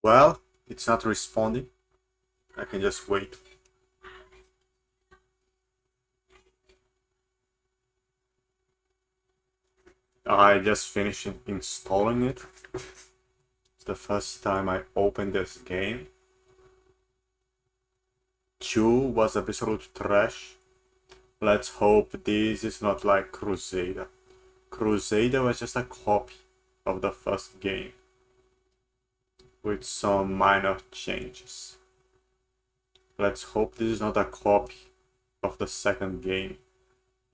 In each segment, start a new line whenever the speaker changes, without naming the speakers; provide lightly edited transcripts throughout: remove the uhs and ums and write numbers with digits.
Well, it's not responding. I can just wait. I just finished installing it. It's the first time I opened this game. 2 was absolute trash. Let's hope this is not like Crusader. Crusader was just a copy of the first game, with some minor changes. Let's hope this is not a copy of the second game,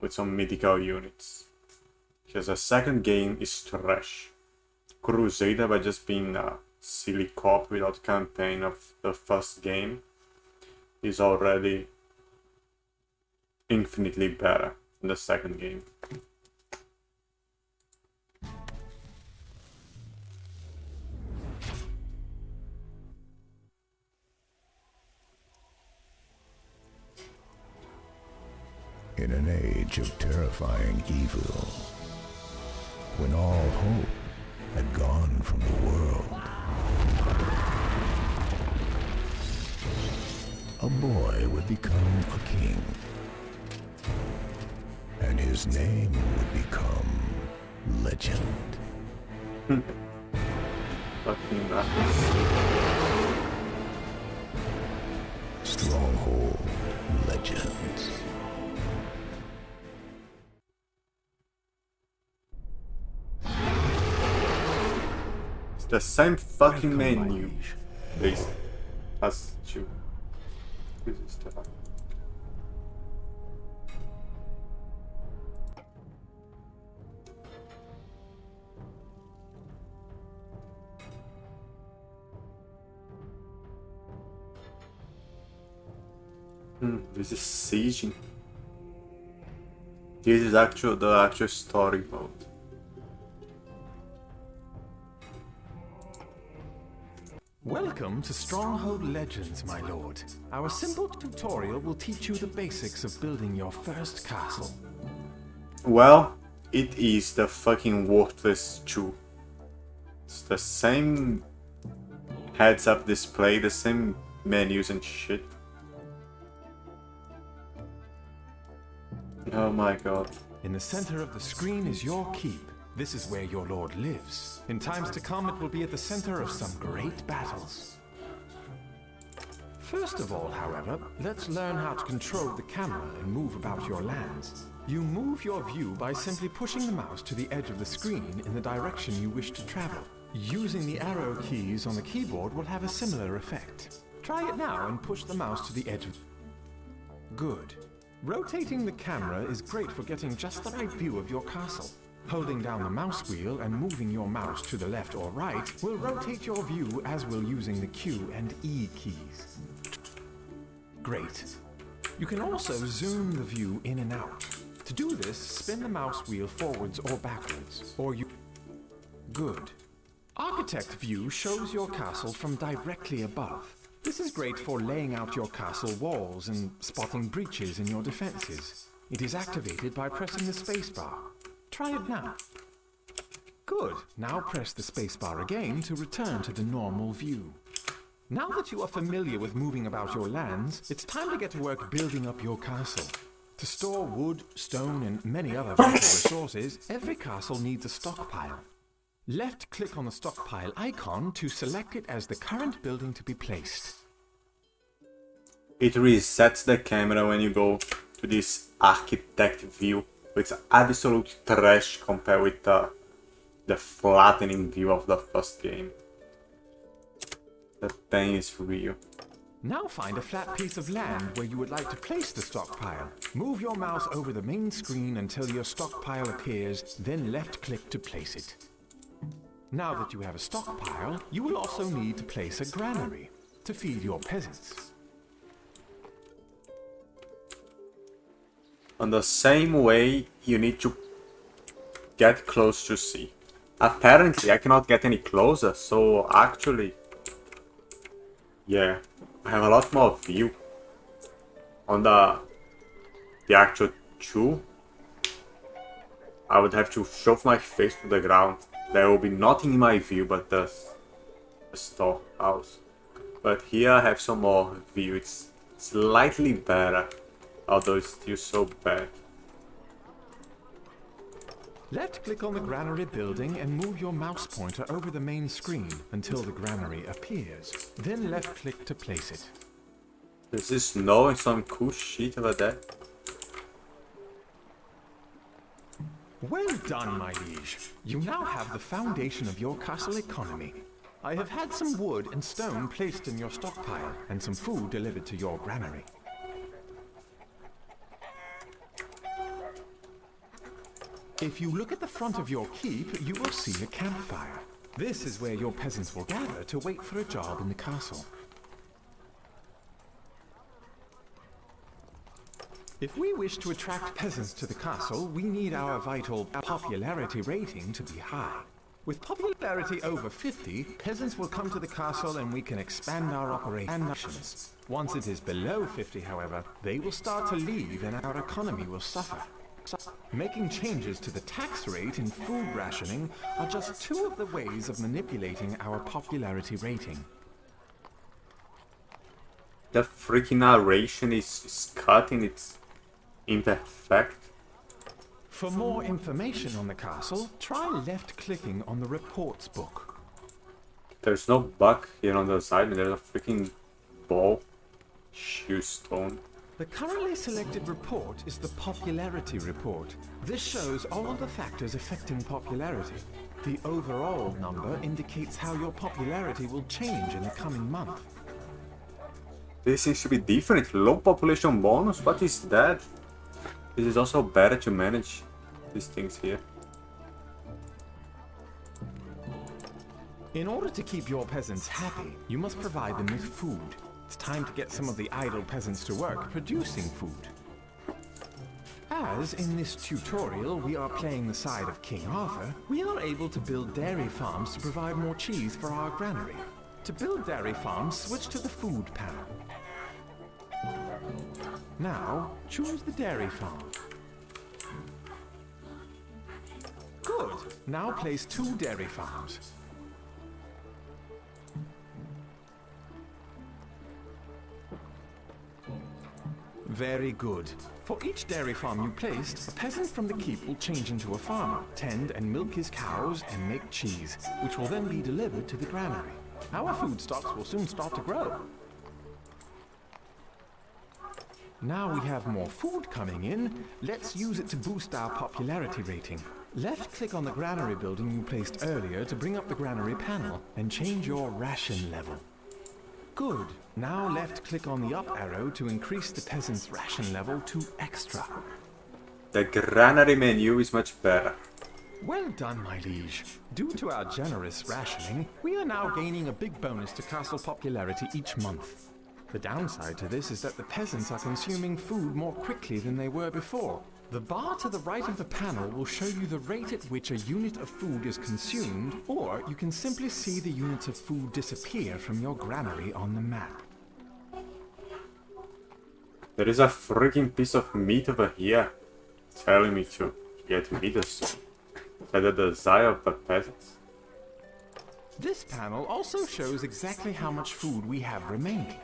with some mythical units. Because the second game is trash. Crusader, by just being a silly copy without campaign of the first game, is already infinitely better than the second game.
In an age of terrifying evil, when all hope had gone from the world, a boy would become a king, and his name would become legend.
Fucking nice.
Stronghold Legends.
It's the same fucking menu. This has 2. This is the this is sieging. This is the actual story mode.
Welcome to Stronghold Legends, my lord. Our simple tutorial will teach you the basics of building your first castle.
Well, it is the fucking worthless 2. It's the same heads-up display, the same menus and shit. Oh my god.
In the center of the screen is your keep. This is where your lord lives. In times to come, it will be at the center of some great battles. First of all, however, let's learn how to control the camera and move about your lands. You move your view by simply pushing the mouse to the edge of the screen in the direction you wish to travel. Using the arrow keys on the keyboard will have a similar effect. Try it now and push the mouse to the edge of... Good. Rotating the camera is great for getting just the right view of your castle. Holding down the mouse wheel and moving your mouse to the left or right will rotate your view, as will using the Q and E keys. Great. You can also zoom the view in and out. To do this, spin the mouse wheel forwards or backwards, or you... Good. Architect view shows your castle from directly above. This is great for laying out your castle walls and spotting breaches in your defenses. It is activated by pressing the spacebar. Try it now. Good. Now press the spacebar again to return to the normal view. Now that you are familiar with moving about your lands, it's time to get to work building up your castle. To store wood, stone, and many other vital resources, every castle needs a stockpile. Left-click on the stockpile icon to select it as the current building to be placed.
It resets the camera when you go to this architect view. It's absolute trash compared with the flattening view of the first game. The pain is real.
Now find a flat piece of land where you would like to place the stockpile. Move your mouse over the main screen until your stockpile appears, then left-click to place it. Now that you have a stockpile, you will also need to place a granary to feed your peasants.
On the same way, you need to get close to sea. Apparently, I cannot get any closer, so actually... Yeah, I have a lot more view. On the actual 2, I would have to shove my face to the ground. There will be nothing in my view but the a storehouse. But here I have some more view. It's slightly better, although it's still so bad.
Left-click on the granary building and move your mouse pointer over the main screen until the granary appears. Then left-click to place it.
There's this snow and some cool shit over there.
Well done, my liege. You now have the foundation of your castle economy. I have had some wood and stone placed in your stockpile and some food delivered to your granary. If you look at the front of your keep, you will see a campfire. This is where your peasants will gather to wait for a job in the castle. If we wish to attract peasants to the castle, we need our vital popularity rating to be high. With popularity over 50, peasants will come to the castle and we can expand our operations. Once it is below 50, however, they will start to leave and our economy will suffer. Making changes to the tax rate and food rationing are just two of the ways of manipulating our popularity rating.
The freaking narration is cutting, it's imperfect.
For more information on the castle, try left-clicking on the reports book.
There's no bug here on the side, and there's a freaking ball. Shoe stone.
The currently selected report is the popularity report. This shows all the factors affecting popularity. The overall number indicates how your popularity will change in the coming month.
This seems to be different. Low population bonus? What is that? This is also better to manage these things here.
In order to keep your peasants happy, you must provide them with food. It's time to get some of the idle peasants to work producing food. As in this tutorial we are playing the side of King Arthur, we are able to build dairy farms to provide more cheese for our granary. To build dairy farms, switch to the food panel. Now, choose the dairy farm. Good. Now place 2 dairy farms. Very good. For each dairy farm you placed, a peasant from the keep will change into a farmer, tend and milk his cows and make cheese, which will then be delivered to the granary. Our food stocks will soon start to grow. Now we have more food coming in, let's use it to boost our popularity rating. Left-click on the granary building you placed earlier to bring up the granary panel and change your ration level. Good. Now left-click on the up arrow to increase the peasant's ration level to extra.
The granary menu is much better.
Well done, my liege. Due to our generous rationing, we are now gaining a big bonus to castle popularity each month. The downside to this is that the peasants are consuming food more quickly than they were before. The bar to the right of the panel will show you the rate at which a unit of food is consumed, or you can simply see the units of food disappear from your granary on the map.
There is a freaking piece of meat over here telling me to get meat soon. Is that the desire of the peasants?
This panel also shows exactly how much food we have remaining.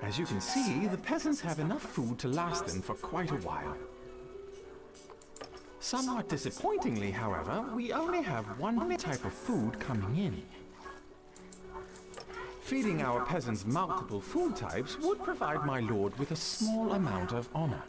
As you can see, the peasants have enough food to last them for quite a while. Somewhat disappointingly, however, we only have one type of food coming in. Feeding our peasants multiple food types would provide my lord with a small amount of honor.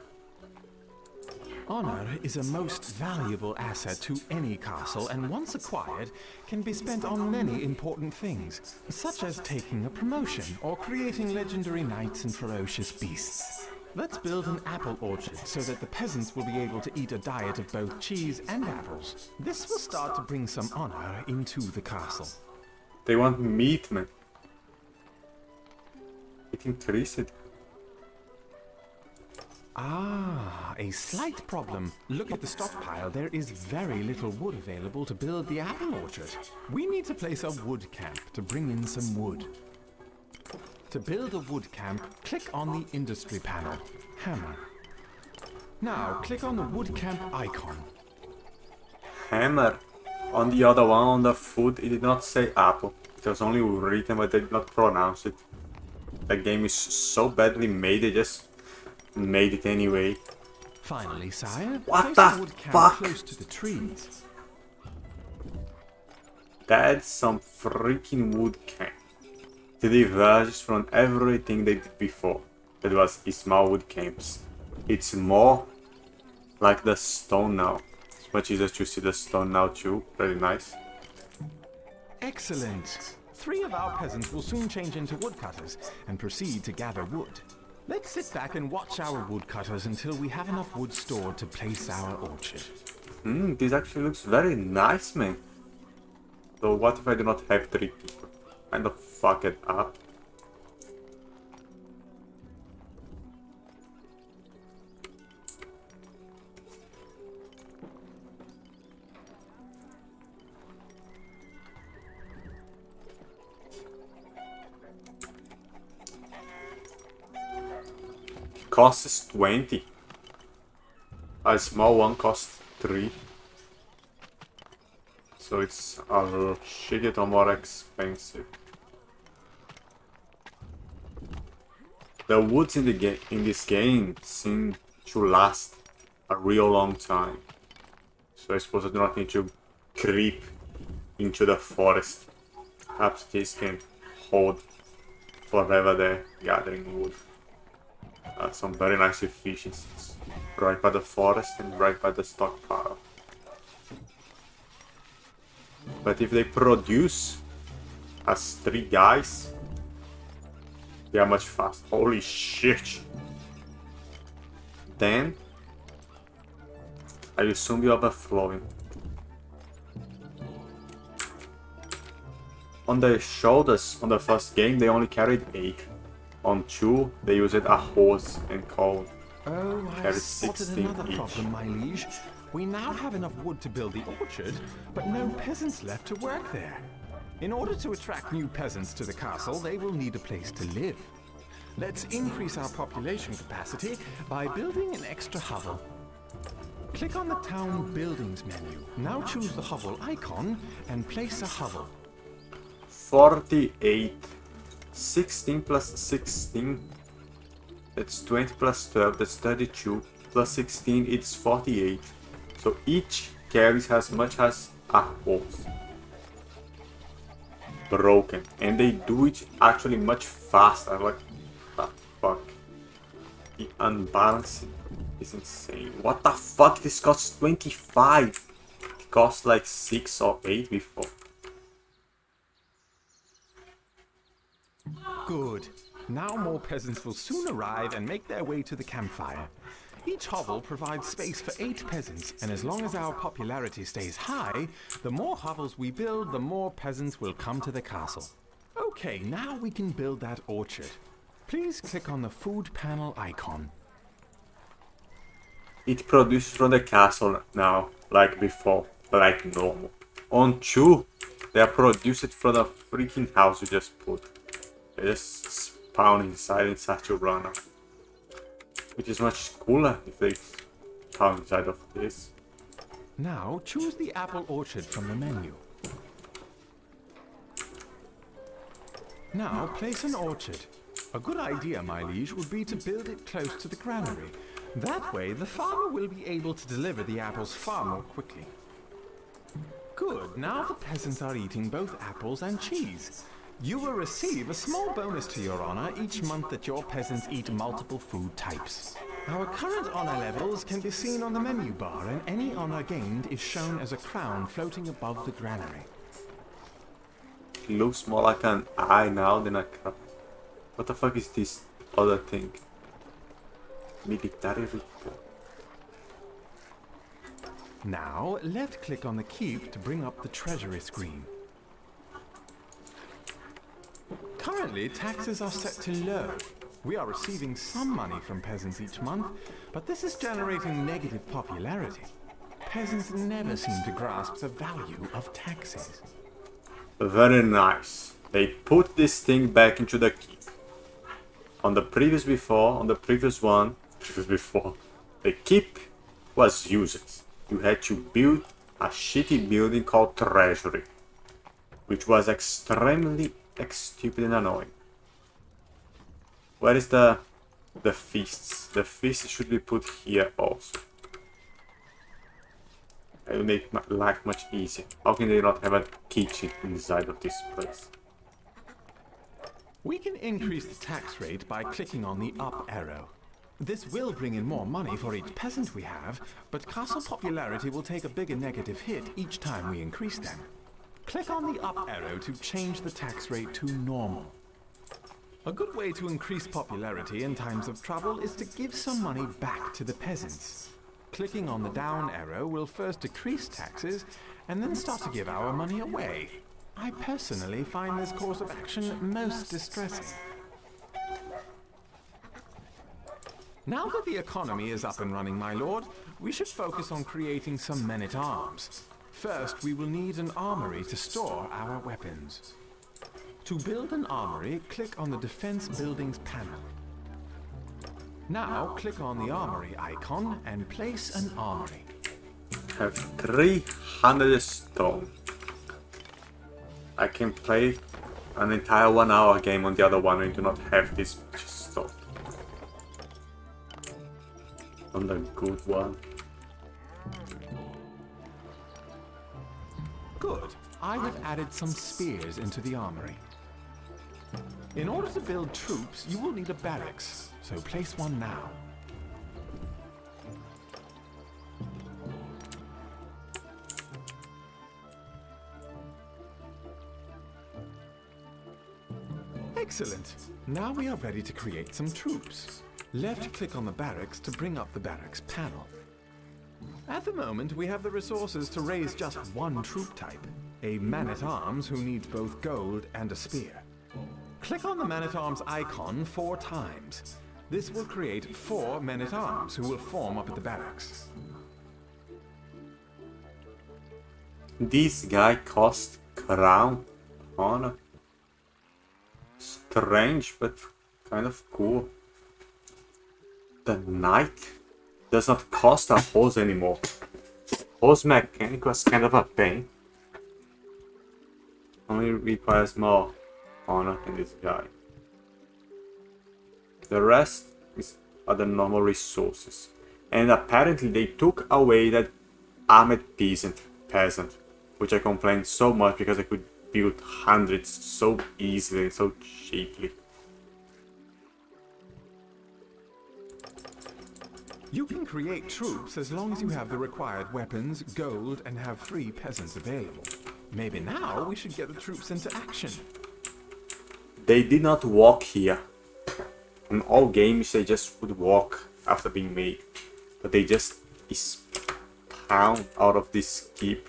Honor is a most valuable asset to any castle, and once acquired, can be spent on many important things, such as taking a promotion or creating legendary knights and ferocious beasts. Let's build an apple orchard so that the peasants will be able to eat a diet of both cheese and apples. This will start to bring some honor into the castle.
They want meat, man. It increased.
Ah, a slight problem. Look at the stockpile. There is very little wood available to build the apple orchard. We need to place a wood camp to bring in some wood. To build a wood camp, click on the industry panel. Hammer. Now, click on the wood camp icon.
Hammer. On the other one, on the food, it did not say apple. It was only written, but they did not pronounce it. The game is so badly made, they just made it anyway.
Finally, sire,
What
place
the
the wood can
fuck?
close to the trees.
That's some freaking wood cane. It diverges from everything they did before. That was small wood canes. It's more like the stone now. It's much easier to see the stone now too. Very nice.
Excellent. 3 of our peasants will soon change into woodcutters and proceed to gather wood. Let's sit back and watch our woodcutters until we have enough wood stored to place our orchard.
This actually looks very nice, man. So what if I do not have 3 people? Kind of fuck it up. Costs 20. A small one costs 3. So it's a shit or more expensive. The woods in the in this game seem to last a real long time. So I suppose I do not need to creep into the forest. Perhaps this can hold forever there, gathering wood. Some very nice efficiencies. Right by the forest and right by the stockpile. But if they produce as 3 guys, they are much faster. Holy shit! Then I will soon be overflowing. On the shoulders, on the first game, they only carried 8. On 2, they used a horse and colt.
Oh,
Carried
I've spotted
16
another
each.
problem, my liege. We now have enough wood to build the orchard, but no peasants left to work there. In order to attract new peasants to the castle, they will need a place to live. Let's increase our population capacity by building an extra hovel. Click on the town buildings menu. Now choose the hovel icon and place a hovel.
48. 16 plus 16. That's 20 plus 12. That's 32. Plus 16, it's 48. So each carries as much as a horse. Broken. And they do it actually much faster. Like, what the fuck? The unbalancing is insane. What the fuck? This costs 25. It cost like 6 or 8 before.
Good. Now more peasants will soon arrive and make their way to the campfire. Each hovel provides space for 8 peasants, and as long as our popularity stays high, the more hovels we build, the more peasants will come to the castle. Okay, now we can build that orchard. Please click on the food panel icon.
It produces from the castle now, like before, like normal. On 2, they are produced from the freaking house you just put. They just spawn inside and start to run up. Which is much cooler if they spawn inside of this.
Now choose the apple orchard from the menu. Now place an orchard. A good idea, my liege, would be to build it close to the granary. That way, the farmer will be able to deliver the apples far more quickly. Good, now the peasants are eating both apples and cheese. You will receive a small bonus to your honor each month that your peasants eat multiple food types. Our current honor levels can be seen on the menu bar, and any honor gained is shown as a crown floating above the granary.
It looks more like an eye now than a cup. What the fuck is this other thing? Military report.
Now, left-click on the keep to bring up the treasury screen. Currently, taxes are set to low. We are receiving some money from peasants each month, but this is generating negative popularity. Peasants never seem to grasp the value of taxes.
Very nice. They put this thing back into the keep. On the previous one, the keep was useless. You had to build a shitty building called Treasury, which was extremely stupid and annoying. Where is the feasts? The feasts should be put here also. It will make my life much easier. How can they not have a kitchen inside of this place?
We can increase the tax rate by clicking on the up arrow. This will bring in more money for each peasant we have, but castle popularity will take a bigger negative hit each time we increase them. Click on the up arrow to change the tax rate to normal. A good way to increase popularity in times of trouble is to give some money back to the peasants. Clicking on the down arrow will first decrease taxes and then start to give our money away. I personally find this course of action most distressing. Now that the economy is up and running, my lord, we should focus on creating some men-at-arms. First, we will need an armory to store our weapons. To build an armory, click on the Defense Buildings panel. Now, click on the armory icon and place an armory.
I have 300 stone. I can play an entire 1 hour game on the other one and do not have this much stone. On the good one.
Good. I have added some spears into the armory. In order to build troops, you will need a barracks, so place one now. Excellent. Now we are ready to create some troops. Left-click on the barracks to bring up the barracks panel. At the moment, we have the resources to raise just one troop type, a man-at-arms who needs both gold and a spear. Click on the man-at-arms icon 4 times. This will create 4 men-at-arms who will form up at the barracks.
This guy cost crown honor. Strange, but kind of cool. The knight does not cost a hose anymore. Hose mechanic was kind of a pain. Only requires more honor than this guy. The rest are the normal resources. And apparently they took away that armored peasant, which I complained so much because I could build hundreds so easily and so cheaply.
You can create troops as long as you have the required weapons, gold, and have 3 peasants available. Maybe now we should get the troops into action.
They did not walk here. In all games they just would walk after being made. But they just spawn out of this keep.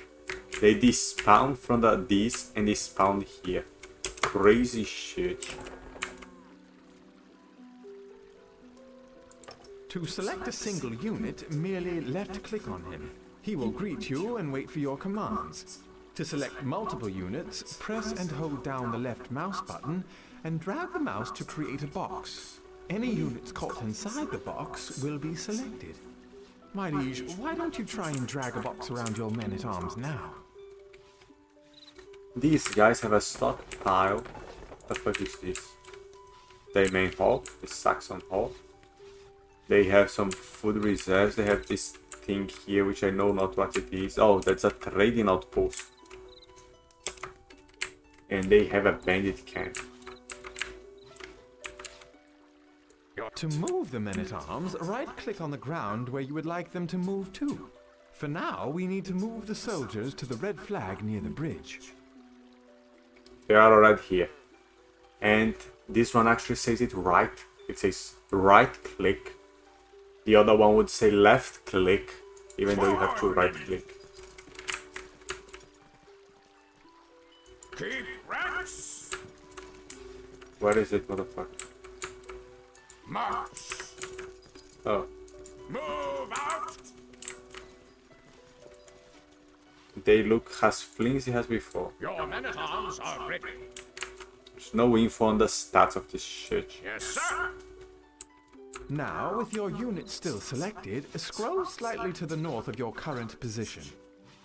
They despawn from this and they spawn here. Crazy shit.
To select a single unit, merely left-click on him. He will greet you and wait for your commands. To select multiple units, press and hold down the left mouse button and drag the mouse to create a box. Any units caught inside the box will be selected. My liege, why don't you try and drag a box around your men-at-arms now?
These guys have a stockpile. What the fuck is this? Their main hall, the Saxon hall. They have some food reserves. They have this thing here, which I know not what it is. Oh, that's a trading outpost. And they have a bandit camp.
To move the men-at-arms, right-click on the ground where you would like them to move to. For now, we need to move the soldiers to the red flag near the bridge.
They are already here. And this one actually says it right. It says right-click. The other one would say left-click, even though you have to right-click.
Keep ranks.
Where is it, motherfucker?
March.
Oh.
Move out.
They look as flimsy as before.
Your men-at-arms are ready.
There's no info on the stats of this shit.
Yes, sir.
Now, with your unit still selected, scroll slightly to the north of your current position.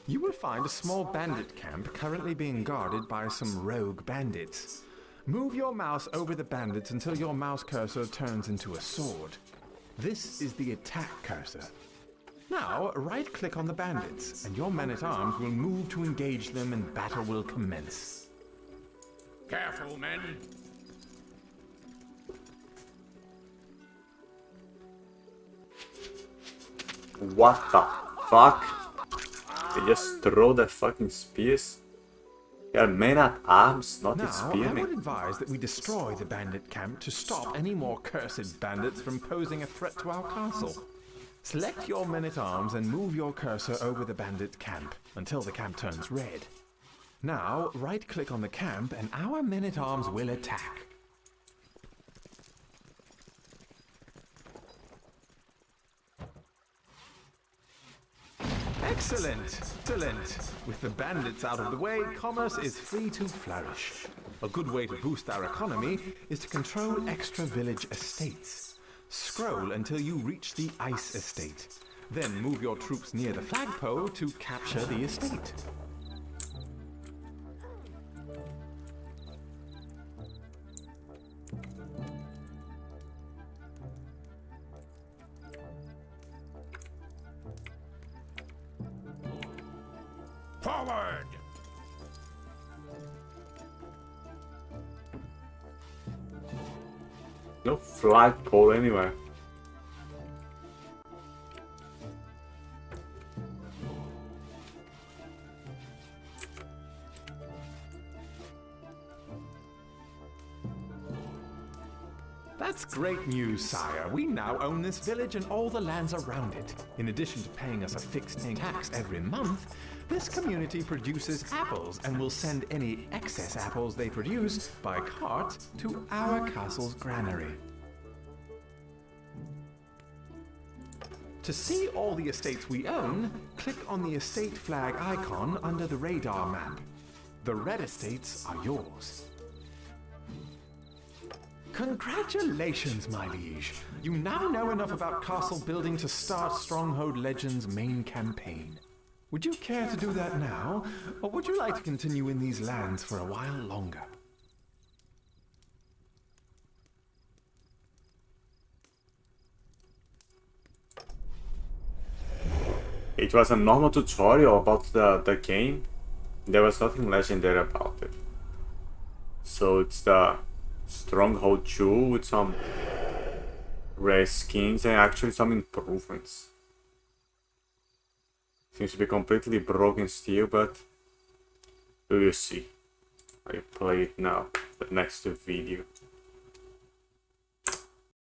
You will find a small bandit camp currently being guarded by some rogue bandits. Move your mouse over the bandits until your mouse cursor turns into a sword. This is the attack cursor. Now, right-click on the bandits, and your men-at-arms will move to engage them and battle will commence.
Careful, men.
What the fuck? They just throw their fucking spears? They are men at arms, not
Now,
with
I
spearmen.
would advise that we destroy the bandit camp to stop any more cursed bandits from posing a threat to our castle. Select your men-at-arms and move your cursor over the bandit camp until the camp turns red. Now, right-click on the camp and our men-at-arms will attack. Excellent! Excellent! With the bandits out of the way, commerce is free to flourish. A good way to boost our economy is to control extra village estates. Scroll until you reach the ice estate. Then move your troops near the flagpole to capture the estate.
Forward!
No flagpole anywhere.
That's great news, sire. We now own this village and all the lands around it. In addition to paying us a fixed tax every month, this community produces apples and will send any excess apples they produce by cart to our castle's granary. To see all the estates we own, click on the estate flag icon under the radar map. The red estates are yours. Congratulations, my liege. You now know enough about castle building to start Stronghold Legends' main campaign. Would you care to do that now, or would you like to continue in these lands for a while longer?
It was a normal tutorial about the game. There was nothing legendary about it. So it's the Stronghold 2 with some rare skins and actually some improvements. Seems to be completely broken still, but we will see. I play it now, the next video.